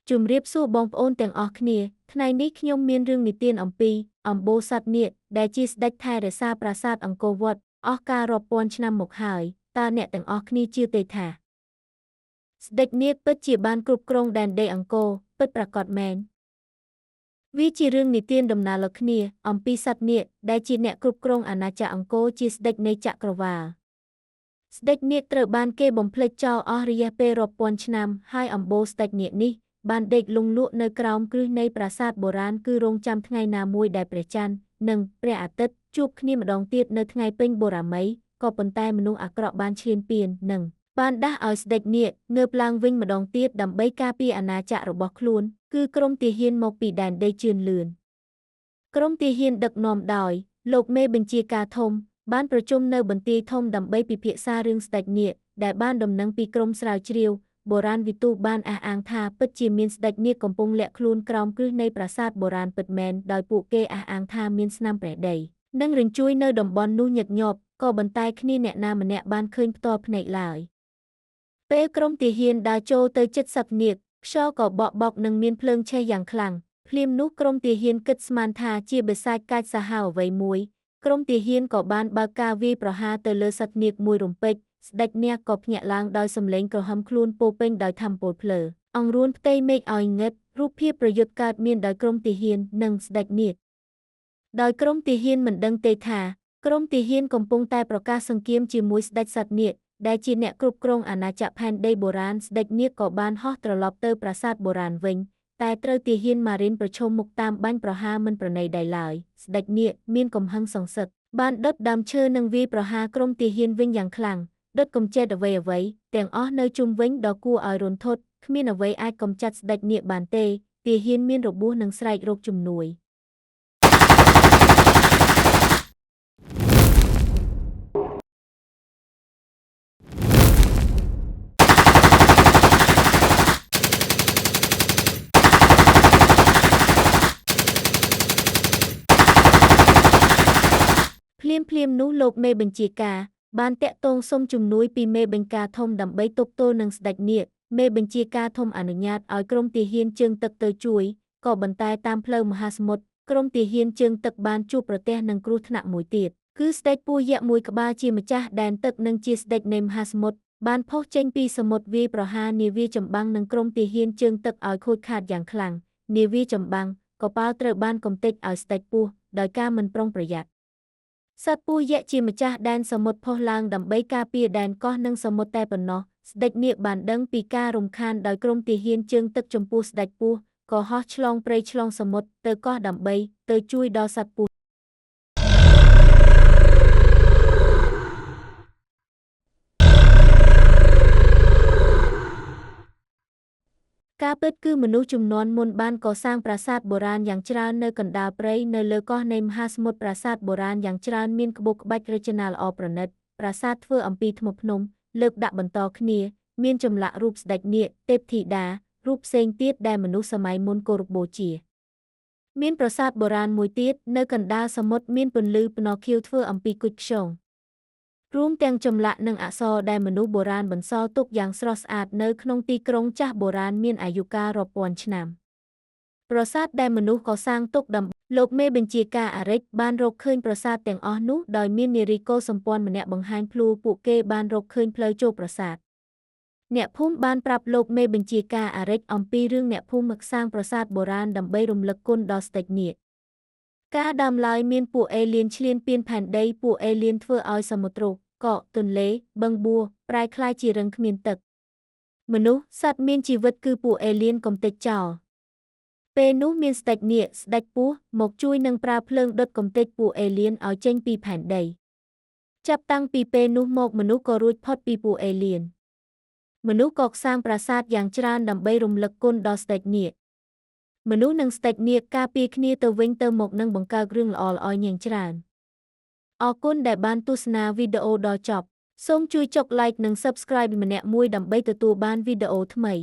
ជំរាបសួរបងប្អូនទាំងអស់គ្នាថ្ងៃនេះខ្ញុំមានរឿងនិទានអំពីអម្បូរសត្វនាគដែលជាស្ដេចថែរក្សាប្រាសាទអង្គរវត្តអស់កាលរាប់ពាន់ឆ្នាំមកហើយតើអ្នកទាំងអស់គ្នាជឿទេថាស្ដេចនាគពិតជាបានគ្រប់គ្រងដែនដីអង្គរពិតប្រាកដមែនវាជារឿងនិទានដំណាលលើគ្នាអំពីសត្វនាគដែលជាអ្នកគ្រប់គ្រងអាណាចក្រអង្គរជាស្ដេចនៃចក្រវាឡស្ដេចនាគត្រូវបានគេបំភ្លេចចោលអស់រយៈពេលរាប់ពាន់ឆ្នាំហើយអម្បូរស្ដេចនាគនេះបានដេកលង់លក់នៅក្រោមគ្រឹះនៃប្រាសាទបុរាណគឺរងចាំថ្ងៃណាមួយដែលព្រះច័ន្ទនិងព្រះអាទិត្យជួបគ្នាម្ដងទៀតនៅថ្ងៃពេញបូរមីក៏ប៉ុន្តែមនុស្សអាក្រក់បានឈ្លានពាននិងបានដាស់ឲ្យស្ដេចនាគងើបឡើងវិញម្ដងទៀតដើម្បីការពារអាណាចក្ររបស់ខ្លួនគឺក្រុមទាហានមកពីដែនដីជឿនលឿនក្រុមទាហានដឹកនាំដោយលោកមេបញ្ជាការធំបានប្រជុំនៅបន្ទាយធំដើម្បីពិភាក្សារឿងស្ដេចនាគដែលបានដំណឹងពីក្រុមស្រាវជ្រាវបុរាណវិទូបានអះអាងថាពិតជាមានស្ដេចនាគកំពុងលាក់ខ្លួនក្រោមគ្រឹះនៃប្រាសាទបុរាណពិតមែនដោយពួកគេអះអាងថាមានស្នាមព្រះដីនិងរញ្ជួយនៅតំបន់នោះញឹកញាប់ក៏បន្តែគ្នាអ្នកណាម្នាក់បានឃើញផ្ទាល់ភ្នែកឡើយពេលក្រុមទាហានដើរចូលទៅជិតសត្វនាគខ្យល់ក៏បក់បោកនិងមានភ្លើងឆេះយ៉ាងខ្លាំងភ្លាមនោះក្រុមទាហានគិតស្មានថាជាបិសាចកាចសាហាវអ្វីមួយក្រុមទាហានក៏បានបើកការវាយប្រហារទៅលើសត្វនាគមួយរំពេចស្ដេចនាគក៏ភ្ញាក់ឡើងដោយសម្លេងក្រហមខ្លួនពោពេញដោយថាមពលភ្លើអង្រួនផ្ទៃមេឃឲ្យងឹតរូបភាពប្រយុទ្ធកើតមានដោយក្រុមទាហាននិងស្ដេចនាគដោយក្រុមទាហានមិនដឹងទេថាក្រុមទាហានកំពុងតែប្រកាសសង្គ្រាមជាមួយស្ដេចសត្វនាគដែលជាអ្នកគ្រប់គ្រងអាណាចក្រផែនដីបុរាណស្ដេចនាគក៏បានហោះត្រឡប់ទៅប្រាសាទបុរាណវិញតែត្រូវទាហានម៉ារីនប្រឈមមុខតាមបាញ់ប្រហារមិនប្រណីដៃឡើយស្ដេចនាគមានកំហឹងសងសឹកបានដុតដើមឈើនិងវាយប្រហារក្រុមទាហានវិញយ៉ាងខ្លាំងដុតកំចេតអ្វីទាំងអស់នៅជុំវិញដ៏គួរឲ្យរន្ធត់គ្មានអ្វីអាចកំចាត់ស្ដេចនាគបានទេទាហានមានរបួសនិងស្រែករកជំនួយភ្លាមនោះលោកមេបញ្ជាការបានតាក់ទងសុំជំនួយពីមេបញ្ជាការធំដើម្បីទប់ទល់នឹងស្ដេចនាគមេបញ្ជាការធំអនុញ្ញាតឲ្យក្រុមទាហានជើងទឹកទៅជួយក៏ប៉ុន្តែតាមផ្លូវមហាសមុទ្រក្រុមទាហានជើងទឹកបានជួបប្រទះនឹងគ្រោះថ្នាក់មួយទៀតគឺស្ដេចពស់យក្សមួយក្បាលជាម្ចាស់ដែនទឹកនិងជាស្ដេចនៃមហាសមុទ្របានផុសចេញពីសមុទ្រវាយប្រហារនាវាចម្បាំងនឹងក្រុមទាហានជើងទឹកឲ្យខូចខាតយ៉ាងខ្លាំងនាវាចម្បាំងក៏ប៉ាល់ត្រូវបានកំទេចឲ្យស្ដេចពស់ដោយការមិនប្រុងប្រយ័ត្នសត្វពស់យក្សជាម្ចាស់ដែនសមុទ្រផុសឡើងដើម្បីការពារដែនកោះនិងសមុទ្រតែប៉ុណ្ណោះស្ដេចនាគបានដឹងពីការរំខានដោយក្រុមទាហានជើងទឹកចំពោះស្ដេចពស់ក៏ហោះឆ្លងព្រៃឆ្លងសមុទ្រទៅកោះដើម្បីទៅជួយដល់សត្វពស់ការពិតគឺមនុស្សជំនាន់មុនបានកសាងប្រាសាទបុរាណយ៉ាងច្រើននៅកណ្ដាលព្រៃនៅលើកោះនៃមហាសមុទ្រប្រាសាទបុរាណយ៉ាងច្រើនមានក្បូរក្បាច់រចនាល្អប្រណិតប្រាសាទធ្វើអំពីថ្មភ្នំលើកដាក់បន្តគ្នាមានចម្លាក់រូបស្ដេចនាគទេពធីតារូបផ្សេងទៀតដែលមនុស្សសម័យមុនគោរពបូជាមានប្រាសាទបុរាណមួយទៀតនៅកណ្ដាលសមុទ្រមានពន្លឺភ្នល់ខៀវធ្វើអំពីគុជខ្យងរួមទាំងចម្លាក់និងអក្សរដែលមនុស្សបុរាណបន្សល់ទុកយ៉ាងស្រស់ស្អាតនៅក្នុងទីក្រុងចាស់បុរាណមានអាយុកាលរាប់ពាន់ឆ្នាំប្រាសាទដែលមនុស្សកសាងទុកដើម្បីលោកមេបញ្ជាការអារិចបានរកឃើញប្រាសាទទាំងអស់នោះដោយមាននារីកុលសម្ព័ន្ធម្នាក់បង្ហាញភ្លួពួកគេបានរកឃើញផ្លូវចូលប្រាសាទអ្នកភូមិបានប្រាប់លោកមេបញ្ជាការអារិចអំពីរឿងអ្នកភូមិសាងប្រាសាទបុរាណដើម្បីរំលឹកគុណដល់ស្ដេចនាគការដើមឡើយមានពួកអេលៀនឈ្លានពានផែនដីពួកអេលៀនធ្វើឲ្យសមុទ្រកកទន្លេបឹងបួប្រែក្លាយជារឹងគ្មានទឹកមនុស្សសត្វមានជីវិតគឺពួកអេលៀនកំទេចចោលពេលនោះមានស្ដេចនាគស្ដេចពស់មកជួយនឹងប្រើភ្លើងដុតកំទេចពួកអេលៀនឲ្យចេញពីផែនដីចាប់តាំងពីពេលនោះមកមនុស្សក៏រួចផុតពីពួកអេលៀនមនុស្សក៏សាងប្រាសាទយ៉ាងច្រើនដើម្បីរំលឹកគុណដល់ស្ដេចនាគមនុស្សនិងស្ដេចនាគការពារគ្នាទៅវិញទៅមកនិងបង្កើតរឿងល្អៗយ៉ាងច្រើនអរគុណដែលបានទស្សនាវីដេអូដល់ចប់សូមជួយចុច like និង subscribe ម្នាក់មួយដើម្បីទទួលបានវីដេអូថ្មី